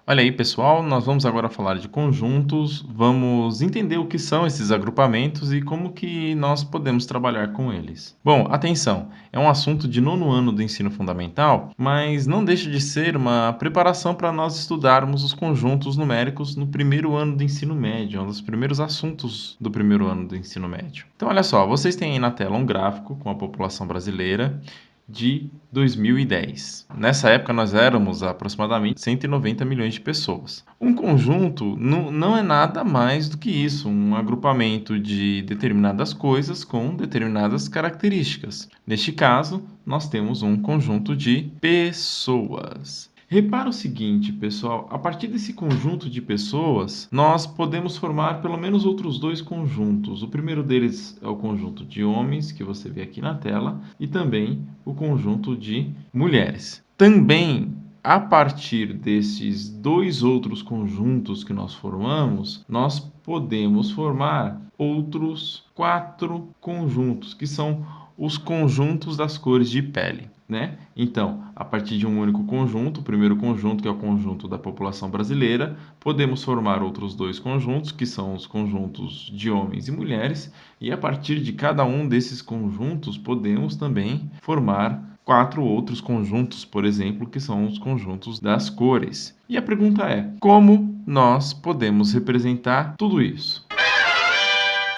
Olha aí, pessoal, nós vamos agora falar de conjuntos, vamos entender o que são esses agrupamentos e como que nós podemos trabalhar com eles. Bom, atenção, é um assunto de nono ano do ensino fundamental, mas não deixa de ser uma preparação para nós estudarmos os conjuntos numéricos no primeiro ano do ensino médio, um dos primeiros assuntos do primeiro ano do ensino médio. Então, olha só, vocês têm aí na tela um gráfico com a população brasileira de 2010. Nessa época, nós éramos aproximadamente 190 milhões de pessoas. Um conjunto não é nada mais do que isso, um agrupamento de determinadas coisas com determinadas características. Neste caso, nós temos um conjunto de pessoas. Repara o seguinte, pessoal, a partir desse conjunto de pessoas, nós podemos formar pelo menos outros dois conjuntos. O primeiro deles é o conjunto de homens, que você vê aqui na tela, e também o conjunto de mulheres. Também, a partir desses dois outros conjuntos que nós formamos, nós podemos formar outros quatro conjuntos, que são os conjuntos das cores de pele, né? Então, a partir de um único conjunto, o primeiro conjunto, que é o conjunto da população brasileira, podemos formar outros dois conjuntos, que são os conjuntos de homens e mulheres, e a partir de cada um desses conjuntos, podemos também formar quatro outros conjuntos, por exemplo, que são os conjuntos das cores. E a pergunta é: como nós podemos representar tudo isso?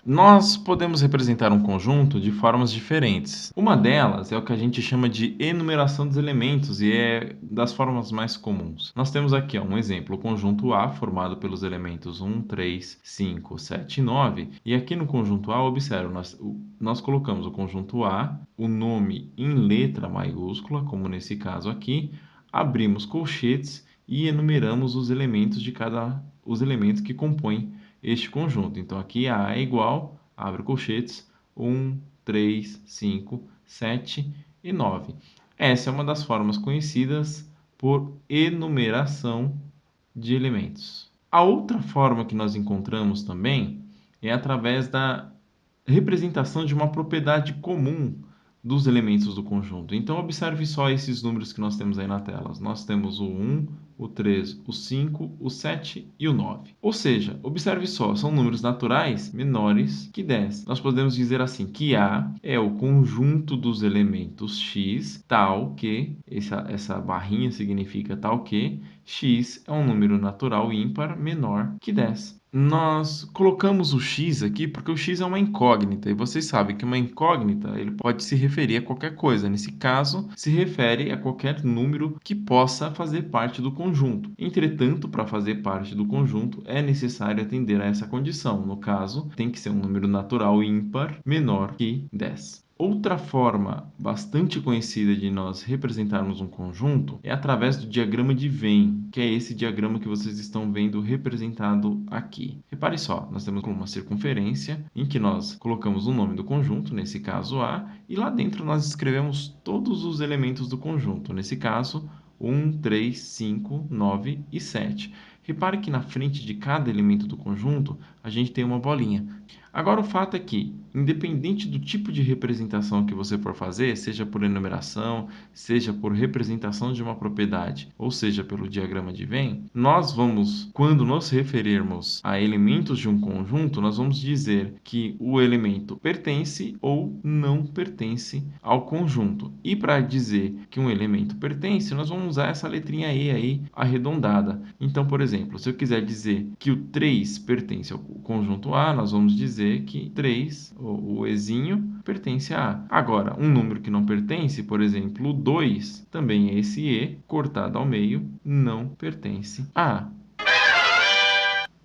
Nós podemos representar um conjunto de formas diferentes. Uma delas é o que a gente chama de enumeração dos elementos e é das formas mais comuns. Nós temos aqui um exemplo, o conjunto A formado pelos elementos 1, 3, 5, 7 e 9. E aqui no conjunto A, observe, nós colocamos o conjunto A, o nome em letra maiúscula, como nesse caso aqui, abrimos colchetes e enumeramos os elementos que compõem este conjunto. Então, aqui A é igual, abre colchetes, 1, 3, 5, 7 e 9. Essa é uma das formas conhecidas por enumeração de elementos. A outra forma que nós encontramos também é através da representação de uma propriedade comum dos elementos do conjunto. Então, observe só esses números que nós temos aí na tela. Nós temos o 1, o 3, o 5, o 7 e o 9. Ou seja, observe só, são números naturais menores que 10. Nós podemos dizer assim que A é o conjunto dos elementos x, tal que, essa barrinha significa tal que, x é um número natural ímpar menor que 10. Nós colocamos o x aqui porque o x é uma incógnita e vocês sabem que uma incógnita ele pode se referir a qualquer coisa. Nesse caso, se refere a qualquer número que possa fazer parte do conjunto. Entretanto, para fazer parte do conjunto é necessário atender a essa condição. No caso, tem que ser um número natural ímpar menor que 10. Outra forma bastante conhecida de nós representarmos um conjunto é através do diagrama de Venn, que é esse diagrama que vocês estão vendo representado aqui. Repare só, nós temos uma circunferência em que nós colocamos o nome do conjunto, nesse caso A, e lá dentro nós escrevemos todos os elementos do conjunto, nesse caso 1, 3, 5, 9 e 7. Repare que na frente de cada elemento do conjunto a gente tem uma bolinha. Agora, o fato é que, independente do tipo de representação que você for fazer, seja por enumeração, seja por representação de uma propriedade, ou seja pelo diagrama de Venn, quando nos referirmos a elementos de um conjunto, nós vamos dizer que o elemento pertence ou não pertence ao conjunto. E para dizer que um elemento pertence, nós vamos usar essa letrinha E aí arredondada. Então, por exemplo, se eu quiser dizer que o 3 pertence ao conjunto A, nós vamos dizer que 3, o Ezinho, pertence a A. Agora, um número que não pertence, por exemplo, o 2, também é esse E, cortado ao meio, não pertence a A.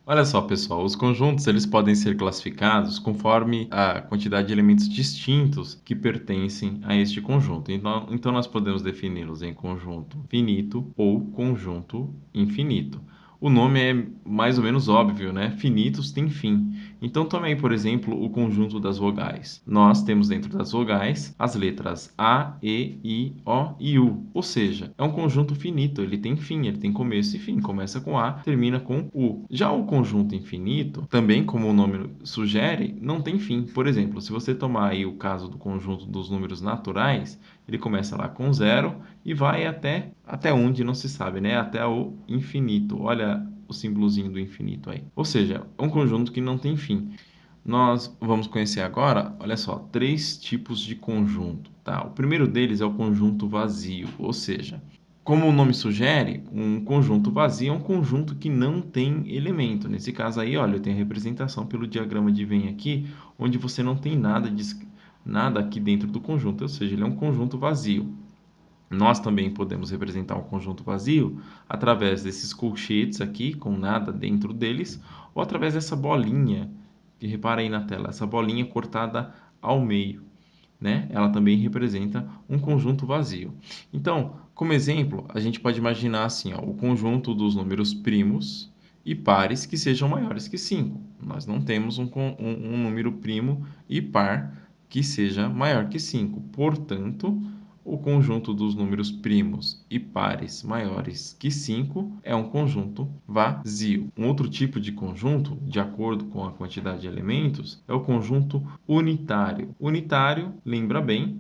Olha só, pessoal, os conjuntos eles podem ser classificados conforme a quantidade de elementos distintos que pertencem a este conjunto. Então nós podemos defini-los em conjunto finito ou conjunto infinito. O nome é mais ou menos óbvio, né? Finitos tem fim. Então, também, por exemplo, o conjunto das vogais. Nós temos dentro das vogais as letras A, E, I, O e U. Ou seja, é um conjunto finito, ele tem fim, ele tem começo e fim. Começa com A, termina com U. Já o conjunto infinito, também como o nome sugere, não tem fim. Por exemplo, se você tomar aí o caso do conjunto dos números naturais, ele começa lá com zero e vai até onde não se sabe, né? Até o infinito. Olha o símbolozinho do infinito aí. Ou seja, é um conjunto que não tem fim. Nós vamos conhecer agora, olha só, três tipos de conjunto, tá? O primeiro deles é o conjunto vazio, ou seja, como o nome sugere, um conjunto vazio é um conjunto que não tem elemento. Nesse caso aí, olha, eu tenho a representação pelo diagrama de Venn aqui, onde você não tem nada aqui dentro do conjunto, ou seja, ele é um conjunto vazio. Nós também podemos representar um conjunto vazio através desses colchetes aqui, com nada dentro deles, ou através dessa bolinha, que repara aí na tela, essa bolinha cortada ao meio, né? Ela também representa um conjunto vazio. Então, como exemplo, a gente pode imaginar assim, ó, o conjunto dos números primos e pares que sejam maiores que 5. Nós não temos um número primo e par que seja maior que 5. Portanto, o conjunto dos números primos e pares maiores que 5 é um conjunto vazio. Um outro tipo de conjunto, de acordo com a quantidade de elementos, é o conjunto unitário. Unitário, lembra bem,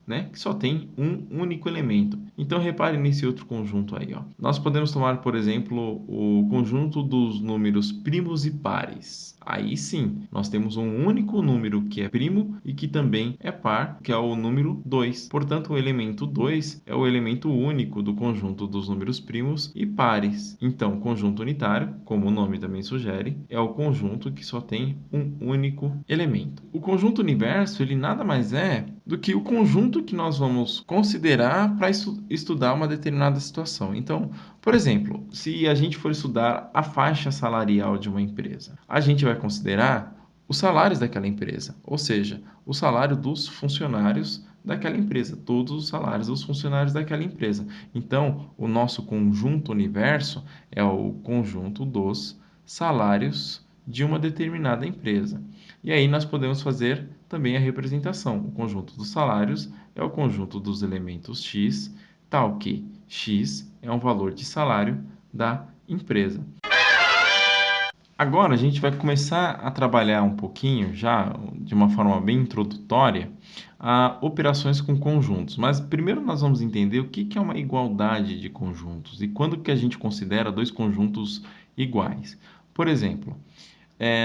né? Que só tem um único elemento. Então, repare nesse outro conjunto aí, ó. Nós podemos tomar, por exemplo, o conjunto dos números primos e pares. Aí sim, nós temos um único número que é primo e que também é par, que é o número 2. Portanto, o elemento 2 é o elemento único do conjunto dos números primos e pares. Então, conjunto unitário, como o nome também sugere, é o conjunto que só tem um único elemento. O conjunto universo, ele nada mais é do que o conjunto que nós vamos considerar para estudar uma determinada situação. Então, por exemplo, se a gente for estudar a faixa salarial de uma empresa, a gente vai considerar os salários daquela empresa, ou seja, o salário dos funcionários daquela empresa, todos os salários dos funcionários daquela empresa. Então, o nosso conjunto universo é o conjunto dos salários de uma determinada empresa. E aí nós podemos fazer também a representação. O conjunto dos salários é o conjunto dos elementos x, tal que x é um valor de salário da empresa. Agora a gente vai começar a trabalhar um pouquinho, já de uma forma bem introdutória, operações com conjuntos. Mas primeiro nós vamos entender o que é uma igualdade de conjuntos e quando que a gente considera dois conjuntos iguais. Por exemplo,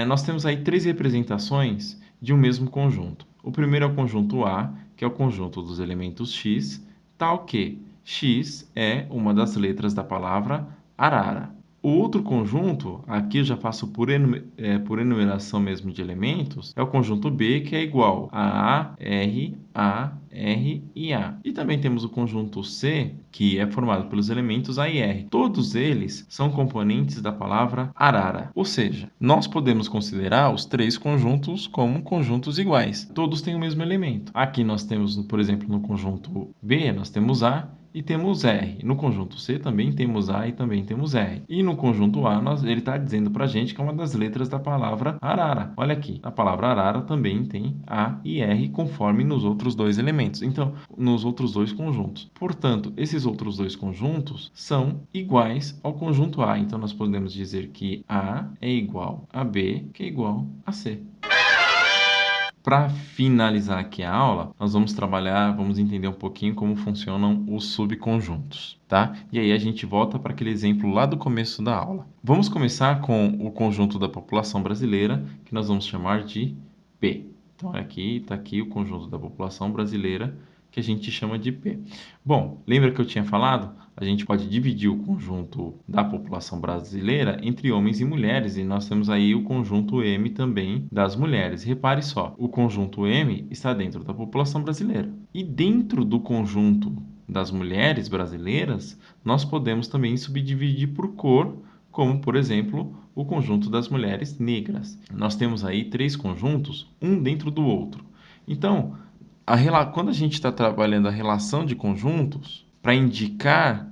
nós temos aí três representações de um mesmo conjunto. O primeiro é o conjunto A, que é o conjunto dos elementos x, tal que x é uma das letras da palavra arara. O outro conjunto, aqui eu já faço por enumeração mesmo de elementos, é o conjunto B, que é igual a R, A, R e A. E também temos o conjunto C, que é formado pelos elementos A e R. Todos eles são componentes da palavra arara. Ou seja, nós podemos considerar os três conjuntos como conjuntos iguais. Todos têm o mesmo elemento. Aqui nós temos, por exemplo, no conjunto B, nós temos A e temos R. No conjunto C também temos A e também temos R. E no conjunto A, ele está dizendo para a gente que é uma das letras da palavra arara. Olha aqui, a palavra arara também tem A e R conforme nos outros dois elementos. Então, nos outros dois conjuntos. Portanto, esses outros dois conjuntos são iguais ao conjunto A. Então, nós podemos dizer que A é igual a B, que é igual a C. Para finalizar aqui a aula, nós vamos entender um pouquinho como funcionam os subconjuntos, tá? E aí a gente volta para aquele exemplo lá do começo da aula. Vamos começar com o conjunto da população brasileira, que nós vamos chamar de P. Então, aqui está aqui o conjunto da população brasileira, que a gente chama de P. Bom, lembra que eu tinha falado? A gente pode dividir o conjunto da população brasileira entre homens e mulheres, e nós temos aí o conjunto M também das mulheres. Repare só, o conjunto M está dentro da população brasileira. E dentro do conjunto das mulheres brasileiras, nós podemos também subdividir por cor, como, por exemplo, o conjunto das mulheres negras. Nós temos aí três conjuntos, um dentro do outro. Então, quando a gente está trabalhando a relação de conjuntos, para indicar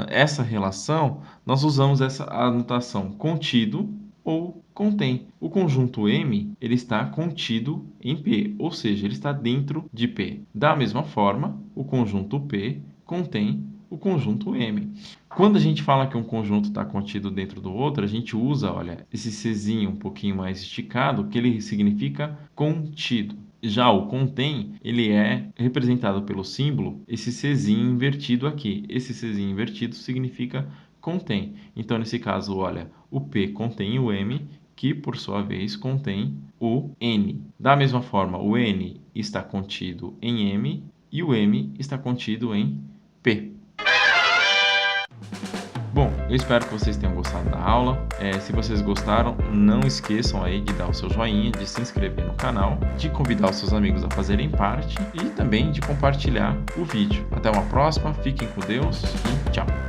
essa relação, nós usamos essa anotação contido ou contém. O conjunto M, ele está contido em P, ou seja, ele está dentro de P. Da mesma forma, o conjunto P contém o conjunto M. Quando a gente fala que um conjunto está contido dentro do outro, a gente usa, olha, esse Czinho um pouquinho mais esticado, que ele significa contido. Já o contém, ele é representado pelo símbolo, esse Czinho invertido aqui. Esse Czinho invertido significa contém. Então, nesse caso, olha, o P contém o M, que por sua vez contém o N. Da mesma forma, o N está contido em M e o M está contido em P. Bom, eu espero que vocês tenham gostado da aula. Se vocês gostaram, não esqueçam aí de dar o seu joinha, de se inscrever no canal, de convidar os seus amigos a fazerem parte e também de compartilhar o vídeo. Até uma próxima, fiquem com Deus e tchau!